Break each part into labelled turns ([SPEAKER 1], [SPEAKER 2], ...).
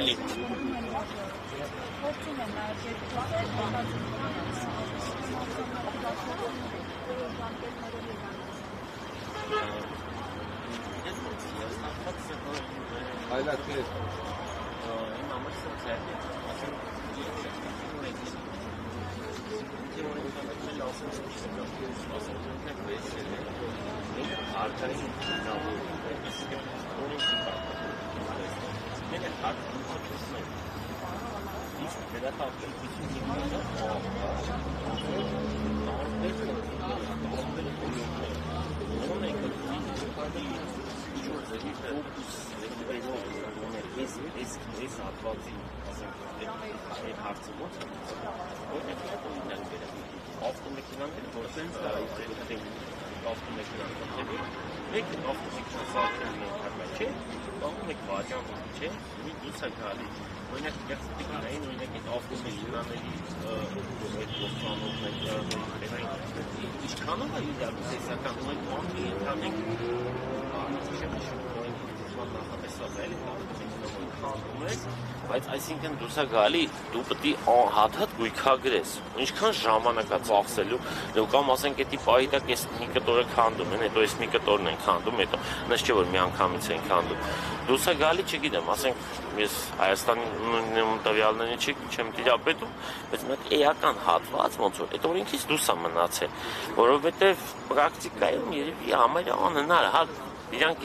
[SPEAKER 1] էլի
[SPEAKER 2] Այլատներ
[SPEAKER 1] իմ համար սոցիալ է, ասենք Ես հատվածի ասենք հարցը ո՞նց է ավտոմեքենաները որ sense ավտոմեքենաները մեկ ավտոմեքենա սարքել ենթարկա չէ կամ մեկ բաժան չէ մի դուս է գալի օրինակ տեխնիկային օրինակ այդ ավտոմեքենաների այդ գործանոթների ինչքանով է իրար տեսական ու այդ բանը ընդհանրենք բայց այսինքն դուրս է գալի դու պետք է հատ-հատ գույքագրես ինչքան ժամանակ է ծախսելու ու կամ ասենք էդի պահի տակ ես մի կտորը քանդում են հետո ես մի կտորն են քանդում հետո նշ չէ որ մի անգամից են քանդում դուրս է գալի չգիտեմ ասենք ես Հայաստանի տվյալների չեմ տիրապետում բայց մի էական հատված ոնց որ այդ օրենքից դուրս է մնացել որովհետև պրակտիկայում երևի համարյա անհնար է հա իրանք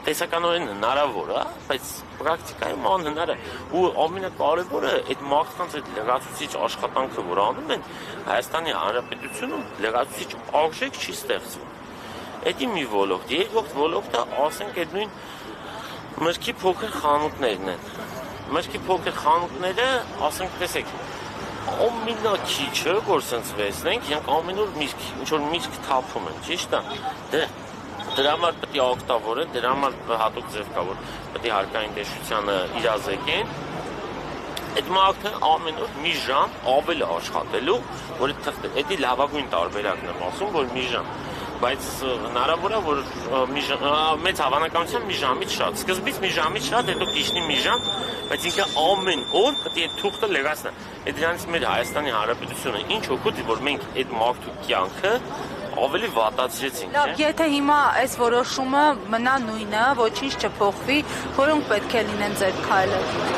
[SPEAKER 1] տեսականորեն հնարավոր է, բայց պրակտիկայում անհնար է ու ամենակարևորը այդ մարդկանց այդ լրացուցիչ աշխատանքը որ անում են Հայաստանի Հանրապետությունում լրացուցիչ արժեք չի ստեղծվում։ Էդի մի ոլորտ, երկրորդ ոլորտը ասենք այդ նույն մրգի փոքր խանութներն են։ Մրգի փոքր խանութները, ասենք տեսեք, ամենակիչը որ sense վերցնենք, իրանք ամեն օր միրգ, ինչ որ միրգ թափում են, ճիշտ է։ Դրա համար պետք է օգտավորեն, դրա համար հատուկ ձև կա, որ պետք է հարկային տեսչությանը իրազեկեն։ Այդ մարդը ամեն օր մի ժամ ավել աշխատելու, որ դա լավագույն տարբերակն եմ ասում, որ մի ժամ, բայց հնարավոր է, որ մեծ հավանականությամբ մի ժամից շատ, սկզբից մի ժամից շատ, հետո կիշնի մի ժամ, բայց ինքը ամեն օր պետք է թուղթը լրացնի։ Այդ դրանից մեր Հայաստանի Հանրապետությունը ինչ օգուտ է, որ մենք այդ մարդու կյանքը ավելի վատացրեցինք,
[SPEAKER 3] չէ՞։ Լավ, եթե հիմա այս որոշումը մնա նույնը, ոչինչ չփոխվի, որոնք պետք է լինեն ձեր քայլերը։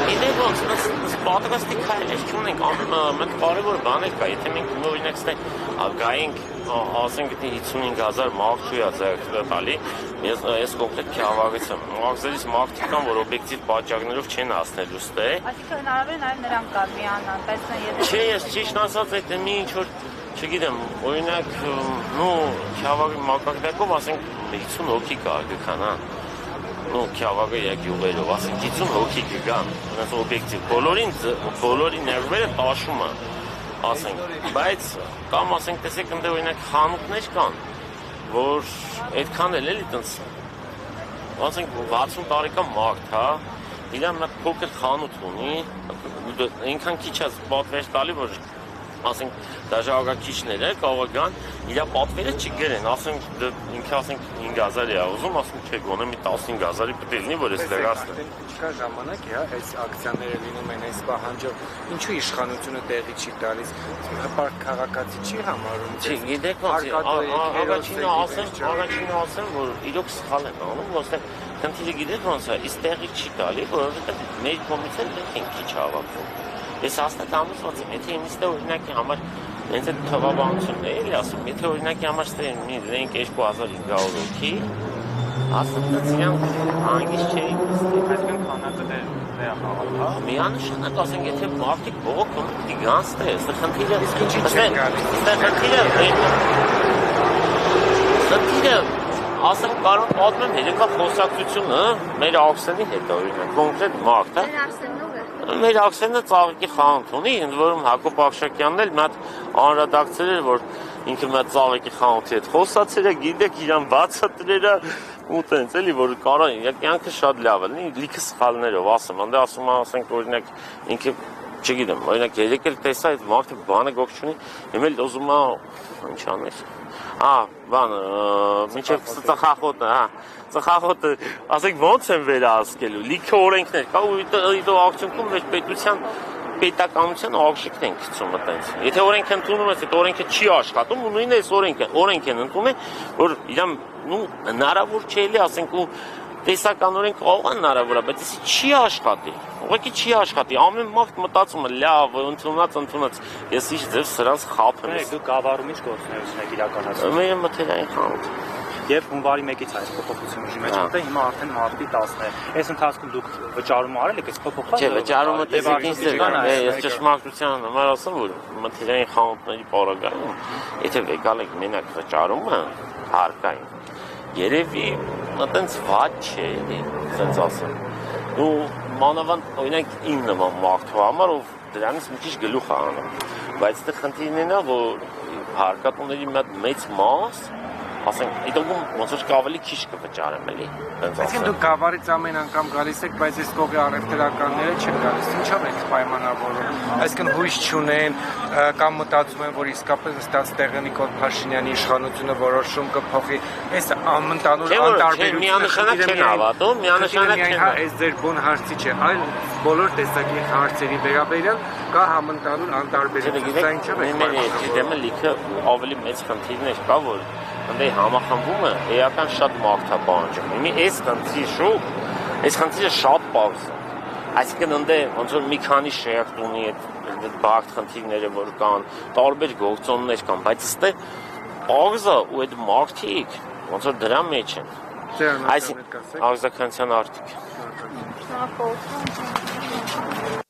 [SPEAKER 1] Գիտեք ոնց, պատրաստի քայլեր չունենք, ամեն կարևոր բաներ կա, եթե մենք օրինակ գայինք, ասենք 55,000 մարդու է ձեռք տալի, ես կոնկրետ քյավարից եմ, մաղձերից մարդիկ կան, որ օբյեկտիվ պատճառներով չեն հասնելու ստե։
[SPEAKER 3] Այսինքն հնարավոր է նաև նրանք կան միանան, բայց
[SPEAKER 1] չէ, ես ճիշտ ասած այդ մի ինչ որ չգիտեմ, օրինակ, քյավարի մակարդակով ասենք 50 հոգի կա գքան, հա։ Քյավարի յուղերով, ասենք 50 հոգի կգան, այնպես օբյեկտիվ, բոլորի ներվերը տաշում է, ասենք, բայց կամ ասենք տեսեք ընդ օրինակ խանութներ կան, որ այդքան էլ էլի տենց, ասենք 60 տարեկան մարդ, հա, իրան մի փոքր խանութ ունի, այնքան քիչ է պատվեր տալի, որ ասենք դաժանագիչները կարող են իր պատվերը չգրեն, ասենք ինքը ասենք 5000 է ուզում, ասում չէ գոնե մի 15000-ի պետք է լինի, որ ես դերասնեմ։
[SPEAKER 2] Ինչքան ժամանակ է, հա, այս ակցիաները լինում են այս պահանջով, ինչու իշխանությունը տեղի չի տալիս, հպարտ քաղաքացի չի համարում։
[SPEAKER 1] Չի, գիտեք ոնց, առաջինը ասեմ, որ իրոք սխալ են անում, ոստեղ քննիլը գիտեք ոնց է, իսկ տեղի չի տալի, որովհետև մեր կողմից էլ մենք ենք քիչ հավաքվում։ Ես հաստատ ամուսված եմ, եթե ինձ օրինակի համար հենց այդ թվաբանությունն է էլի ասում, եթե օրինակի համար լինենք 2500 հոգի, հաստատ իրանք հանգիստ չէին նստի,
[SPEAKER 2] այսինքն քանակը վերախաղալ, հա։
[SPEAKER 1] Միանշանակ ասենք, եթե մարդիկ բողոք պետք է գան ստե, այստեղ խնդիրը
[SPEAKER 2] իսկ ինչի չեն գալիս։
[SPEAKER 1] Խնդիրը ասենք կարող պատմեմ երեքա խոսակցությունը մեր Աքսենի հետ օրինակ, կոնկրետ մարդ, հա։ Մեր Աքսենը ծաղիկի խանութ ունի, ընդ որում Հակոբ Աղշակյանն էլ մի հատ անհրադակցել էր, որ ինքը մի հատ ծաղիկի խանութի հետ խոսացել է, գիտեք իրան բացատրել է ու տենց էլի, որ կարող կյանքը շատ լավ է, լիքը սխալներով ասեմ, անդե ասում ասենք օրինակ ինքը չգիտեմ, օրինակ երեք էլ տեսա այդ մարդը բանը գոք չունի, հիմա էլ ուզում է ինչ աներ։ բան, մինչև ծխախոտը, ծխախոտը, ասենք ոնց են վերահսկելու, լիքը օրենքներ կա ու դու արդյունքում մեր պետականության արժիքն են գցում այտենց։ Եթե օրենք ընդունում ես, այդ օրենքը չի աշխատում ու նույնն էս օրենք են ընդունում, որ իրան հնարավոր չէ էլի, ասենք ու տեսականորեն կարող է հնարավոր է, բայց էսի չի աշխատի։ Ուղղակի չի աշխատի։ Ամեն մարդ մտածում է լավ, ընդունած։ Ես ինչ ձև սրանց խափեմ։
[SPEAKER 4] Դու գավառում ինչ գործունեություն եք իրականացնում։
[SPEAKER 1] Մեր մթերային խանութ։
[SPEAKER 4] Եվ հունվարի 1-ից այս փոփոխությունը ուժի մեջ մտա, հիմա արդեն մարտի 10-ն է։ Այս ընթացքում դուք վճարում արել եք, այս փոփոխված։
[SPEAKER 1] Չէ, վճարումը տեսեք, ես ճշմարտության համար ասեմ, որ մթերային խանութների պարագայում, եթե վեկալ եք մենակ վճարումը հարկային, երևի այտենց վատ չէ, ասենց ասեմ։ Ու մանավանդ օրինակ իմ նման մարդու համար, ով դրանից մի քիչ գլուխ է անում, բայց դա խնդիրն է, որ հարկատուների մեծ մաս ասենք, իդոգում ոնց որ ավելի քիչ կվճարեմ էլի։
[SPEAKER 2] Այսինքն դուք գավառից ամեն անգամ գալիս եք, բայց այս կողի առևտրականները չեն գալիս։ Ինչով եք պայմանավորում։ Այսինքն հույս չունեն կամ մտածում են, որ իսկապես ըստ տեղի Նիկոլ Փաշինյանի իշխանությունը որոշում կփոխի։ Այս ամենտանուր անտարբերությունը
[SPEAKER 1] միանշանակ չեն հավատում, միանշանակ չեն։
[SPEAKER 2] Այս ձեր բուն հարցի չէ, այլ բոլոր տեսակի հարցերի վերաբերյալ կա համընտանուր անտարբերություն։ Սա ինչով եք պայմանավորում։
[SPEAKER 1] Դեմը լիքը ավելի մեծ խնդիրներ կա, որ Անդե համախմբումը էական շատ մարտապանջում։ Իմի այս խնդիրը շատ պարզ է։ Այսինքն անդե ոնց որ մի քանի շերտ ունի այդ բարդ խնդիրները, որ կան, տարբեր գործոններ կան, բայց ըստե պարզը ու այդ մարտիկ ոնց որ դրա մեջ են։
[SPEAKER 2] Այսինքն
[SPEAKER 1] արձագանքության արդյունք։
[SPEAKER 3] Շնորհակալություն։